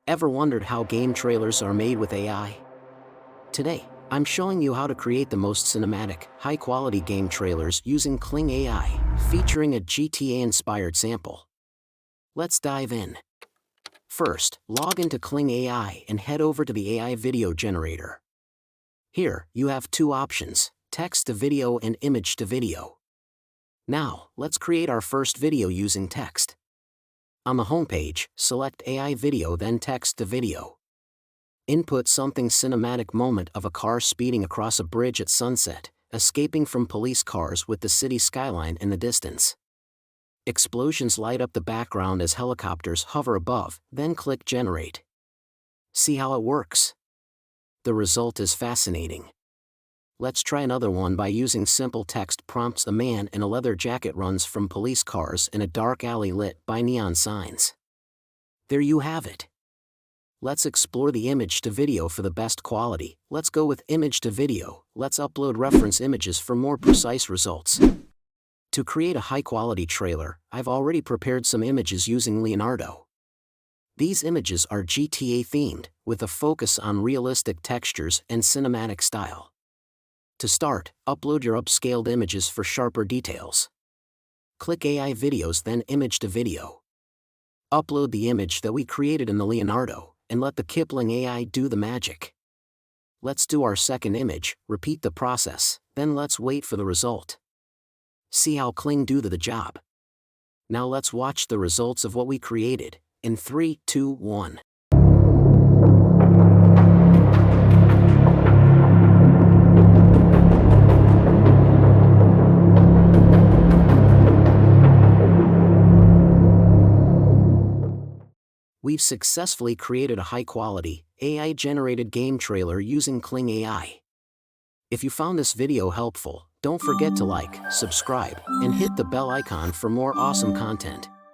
Ever wondered how game trailers are made with AI? Today, I'm showing you how to create the most cinematic, high-quality game trailers using Kling AI, featuring a GTA-inspired sample. Let's dive in. First, log into Kling AI and head over to the AI video generator. Here, you have two options, text to video and image to video. Now, let's create our first video using text. On the homepage, select AI video then text to video. Input something cinematic moment of a car speeding across a bridge at sunset, escaping from police cars with the city skyline in the distance. Explosions light up the background as helicopters hover above, then click Generate. See how it works? The result is fascinating. Let's try another one by using simple text prompts. A man in a leather jacket runs from police cars in a dark alley lit by neon signs. There you have it. Let's explore the image to video for the best quality. Let's go with image to video. Let's upload reference images for more precise results. To create a high-quality trailer, I've already prepared some images using Leonardo. These images are GTA-themed, with a focus on realistic textures and cinematic style. To start, upload your upscaled images for sharper details. Click AI videos then image to video. Upload the image that we created in the Leonardo, and let the Kling AI do the magic. Let's do our second image, repeat the process, then let's wait for the result. See how Kling do the job. Now let's watch the results of what we created, in 3, 2, 1. We've successfully created a high-quality, AI-generated game trailer using Kling AI. If you found this video helpful, don't forget to like, subscribe, and hit the bell icon for more awesome content.